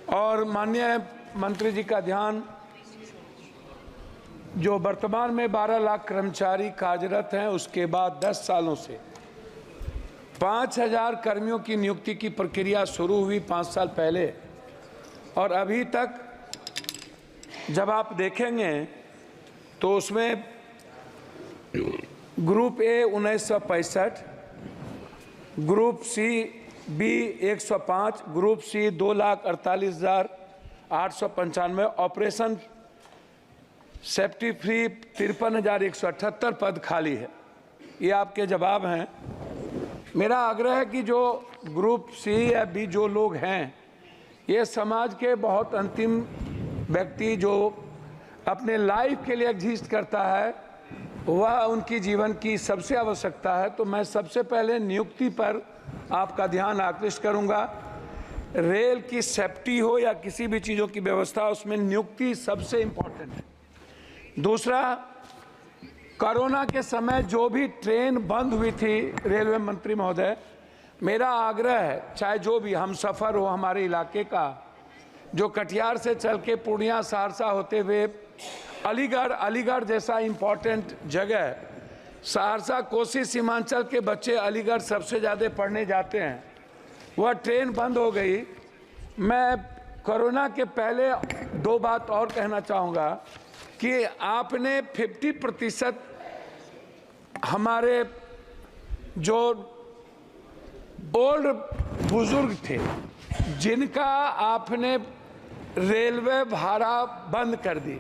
और माननीय मंत्री जी का ध्यान, जो वर्तमान में 12 लाख कर्मचारी कार्यरत हैं, उसके बाद 10 सालों से 5,000 कर्मियों की नियुक्ति की प्रक्रिया शुरू हुई 5 साल पहले, और अभी तक जब आप देखेंगे तो उसमें group A 1965, group C B 105, group C 2,48,895, operation safety free 53,178 पद खाली है। ये आपके जवाब हैं। मेरा आग्रह है कि जो ग्रुप सी या बी जो लोग हैं, ये समाज के बहुत अंतिम व्यक्ति जो अपने लाइफ के लिए एग्जिस्ट करता है, वह उनकी जीवन की सबसे आवश्यकता है। तो मैं सबसे पहले नियुक्ति पर आपका ध्यान आकृष्ट करूंगा। रेल की सेफ्टी हो या किसी भी चीज़ों की व्यवस्था, उसमें नियुक्ति सबसे इम्पोर्टेंट है। दूसरा, कोरोना के समय जो भी ट्रेन बंद हुई थी, रेलवे मंत्री महोदय, मेरा आग्रह है, चाहे जो भी हम सफ़र हो हमारे इलाके का, जो कटिहार से चल के पूर्णिया सहरसा होते हुए अलीगढ़ जैसा इम्पोर्टेंट जगह, सहरसा कोसी सीमांचल के बच्चे अलीगढ़ सबसे ज़्यादा पढ़ने जाते हैं, वह ट्रेन बंद हो गई। मैं कोरोना के पहले 2 बात और कहना चाहूँगा कि आपने 50% हमारे जो ओल्ड बुजुर्ग थे, जिनका आपने रेलवे भाड़ा बंद कर दी,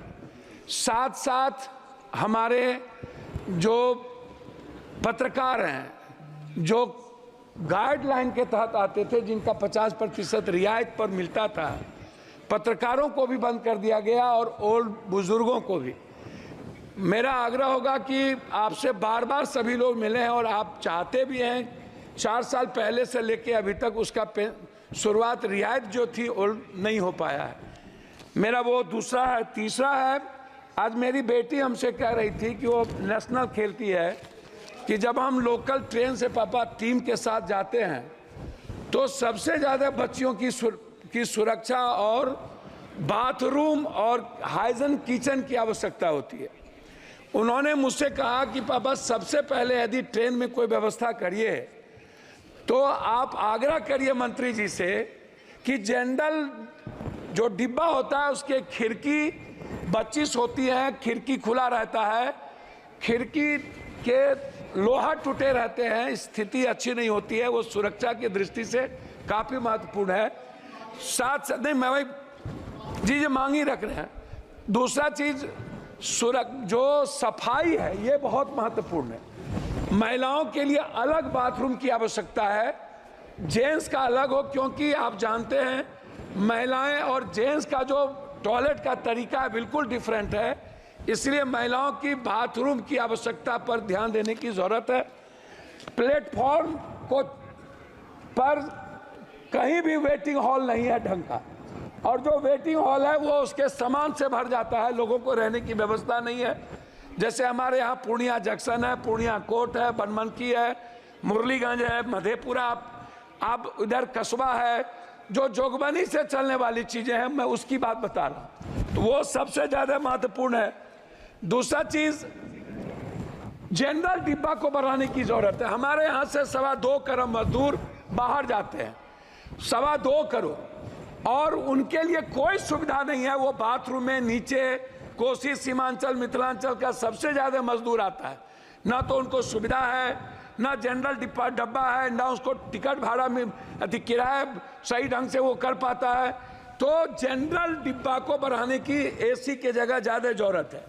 साथ साथ हमारे जो पत्रकार हैं, जो गाइडलाइन के तहत आते थे, जिनका 50% रियायत पर मिलता था, पत्रकारों को भी बंद कर दिया गया और ओल्ड बुजुर्गों को भी। मेरा आग्रह होगा कि आपसे बार बार सभी लोग मिले हैं और आप चाहते भी हैं, 4 साल पहले से लेके अभी तक उसका शुरुआत रियायत जो थी ओल्ड नहीं हो पाया है। मेरा वो दूसरा है। तीसरा है, आज मेरी बेटी हमसे कह रही थी कि वो नेशनल खेलती है, कि जब हम लोकल ट्रेन से पापा टीम के साथ जाते हैं तो सबसे ज़्यादा बच्चियों की सुरक्षा और बाथरूम और हाइजीन किचन की आवश्यकता होती है। उन्होंने मुझसे कहा कि पापा सबसे पहले यदि ट्रेन में कोई व्यवस्था करिए तो आप आग्रह करिए मंत्री जी से कि जनरल जो डिब्बा होता है उसके खिड़की 25 होती है, खिड़की खुला रहता है, खिड़की के लोहा टूटे रहते हैं, स्थिति अच्छी नहीं होती है, वो सुरक्षा की दृष्टि से काफ़ी महत्वपूर्ण है। साथ नहीं, मैं भाई जी मांग ही रख रहे हैं। दूसरा चीज़ जो सफाई है, ये बहुत महत्वपूर्ण है। महिलाओं के लिए अलग बाथरूम की आवश्यकता है, जेंट्स का अलग हो, क्योंकि आप जानते हैं महिलाएं और जेंट्स का जो टॉयलेट का तरीका है बिल्कुल डिफरेंट है, इसलिए महिलाओं की बाथरूम की आवश्यकता पर ध्यान देने की ज़रूरत है। प्लेटफॉर्म को पर कहीं भी वेटिंग हॉल नहीं है ढंग का, और जो वेटिंग हॉल है वो उसके सामान से भर जाता है, लोगों को रहने की व्यवस्था नहीं है। जैसे हमारे यहाँ पूर्णिया जंक्शन है, पूर्णिया कोर्ट है, बनमनकी है, मुरलीगंज है, मधेपुरा, आप इधर कस्बा है, जो जोगबनी से चलने वाली चीज़ें हैं, मैं उसकी बात बता रहा हूँ, तो वो सबसे ज़्यादा महत्वपूर्ण है। दूसरा चीज़, जनरल डिब्बा को बढ़ाने की ज़रूरत है। हमारे यहाँ से 2.25 करोड़ मजदूर बाहर जाते हैं, 2.25 करोड़, और उनके लिए कोई सुविधा नहीं है। वो बाथरूम में नीचे कोसी सीमांचल मिथिलांचल का सबसे ज़्यादा मजदूर आता है, ना तो उनको सुविधा है, ना जनरल डब्बा है, ना उसको टिकट भाड़ा में किराया सही ढंग से वो कर पाता है। तो जनरल डिब्बा को बढ़ाने की एसी के जगह ज़्यादा ज़रूरत है।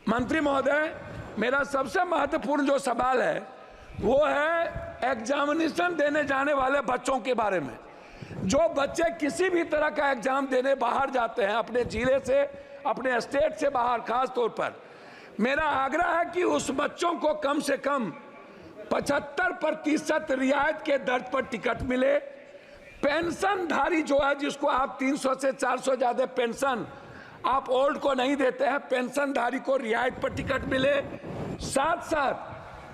मंत्री महोदय, मेरा सबसे महत्वपूर्ण जो सवाल है वो है एग्जामिनेशन देने जाने वाले बच्चों के बारे में। जो बच्चे किसी भी तरह का एग्जाम देने बाहर जाते हैं, अपने जिले से, अपने स्टेट से बाहर, खास तौर पर मेरा आग्रह है कि उस बच्चों को कम से कम 75% रियायत के दर पर टिकट मिले। पेंशनधारी जो है, जिसको आप 300 से 400 ज़्यादा पेंशन आप ओल्ड को नहीं देते हैं, पेंशनधारी को रियायत पर टिकट मिले। साथ साथ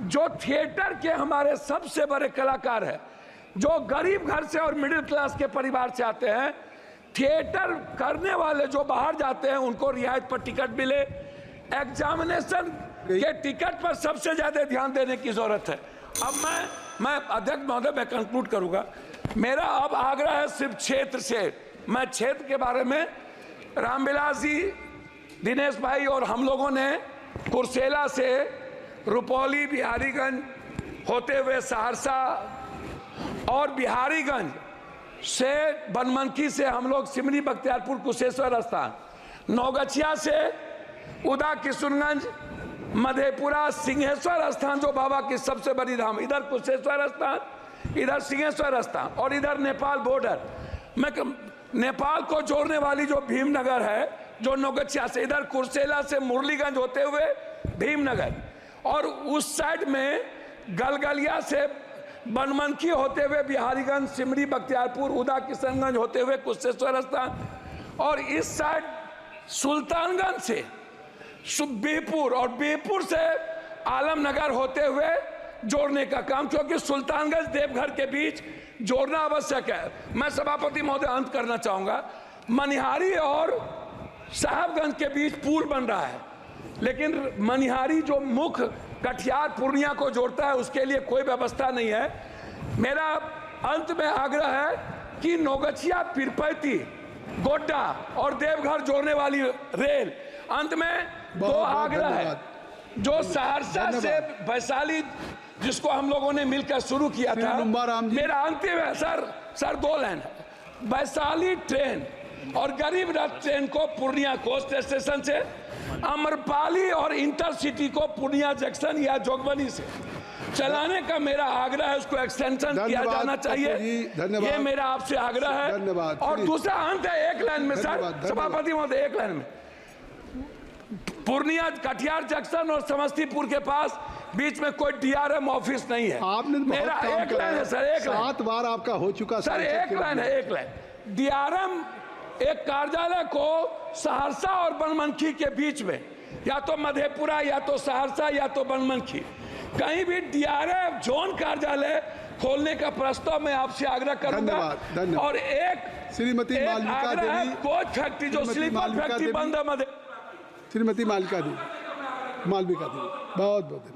जो थिएटर के हमारे सबसे बड़े कलाकार हैं, जो गरीब घर से और मिडिल क्लास के परिवार से आते हैं, थिएटर करने वाले जो बाहर जाते हैं उनको रियायत पर टिकट मिले। एग्जामिनेशन के टिकट पर सबसे ज्यादा ध्यान देने की जरूरत है। अब मैं अध्यक्ष महोदय मैं कंक्लूड करूंगा। मेरा अब आग्रह है सिर्फ क्षेत्र से, मैं क्षेत्र के बारे में रामविलास जी, दिनेश भाई और हम लोगों ने कुर्सेला से रुपौली, बिहारीगंज होते हुए सहरसा और बिहारीगंज से बनमनखी से हम लोग सिमरी, बख्तियारपुर, कुशेश्वर स्थान, नौगछिया से उदा, किशुनगंज, मधेपुरा, सिंहेश्वर स्थान जो बाबा की सबसे बड़ी धाम, इधर कुशेश्वर स्थान, इधर सिंहेश्वर स्थान और इधर नेपाल बॉर्डर। मैं नेपाल को जोड़ने वाली जो भीमनगर है, जो नौगछिया से, इधर कुर्सेला से मुरलीगंज होते हुए भीमनगर, और उस साइड में गलगलिया से बनमनखी होते हुए बिहारीगंज, सिमरी, बख्तियारपुर, उदा, किशनगंज होते हुए कुशेश्वर स्थान, और इस साइड सुल्तानगंज से बिहपुर और बिहपुर से आलमनगर होते हुए जोड़ने का काम, क्योंकि सुल्तानगंज देवघर के बीच जोड़ना आवश्यक है। मैं सभापति महोदय अंत करना चाहूंगा। मनिहारी और साहबगंज के बीच पुल बन रहा है, लेकिन मनिहारी जो मुख्य कटिहार पूर्णिया को जोड़ता है उसके लिए कोई व्यवस्था नहीं है। मेरा अंत में आग्रह है कि नौगछिया, पीरपैती, गोड्डा और देवघर जोड़ने वाली रेल, अंत में दो आग्रह है। जो सहरसा से वैशाली जिसको हम लोगों ने मिलकर शुरू किया था, मेरा अंतिम है सर 2 लाइन है। वैशाली ट्रेन और गरीब रथ ट्रेन को पूर्णिया कोस्ट स्टेशन से, अमरपाली और इंटरसिटी को पूर्णिया जंक्शन या जोगबनी से चलाने का मेरा आग्रह है। उसको एक्सटेंशन किया जाना चाहिए, ये मेरा आपसे आग्रह है। और दूसरा अंत है एक लाइन में सर, सभापति महोदय एक लाइन में, पूर्णिया कटिहार जंक्शन और समस्तीपुर के पास बीच में कोई डीआरएम ऑफिस नहीं है। आपने मेरा एक लाइन है सर, एक लाइन, 7 बार आपका हो चुका सर, एक लाइन है, एक लाइन। डीआरएम एक कार्यालय को सहरसा और बनमनखी के बीच में, या तो मधेपुरा या तो सहरसा या तो बनमनखी, कहीं भी डीआरएम जोन कार्यालय खोलने का प्रस्ताव मैं आपसे आग्रह करूंगा। और एक श्रीमती मालविका देवी, कोच फैक्ट्री जो स्लीपर फैक्ट्री बंद है, श्रीमती मालविका देवी, बहुत बहुत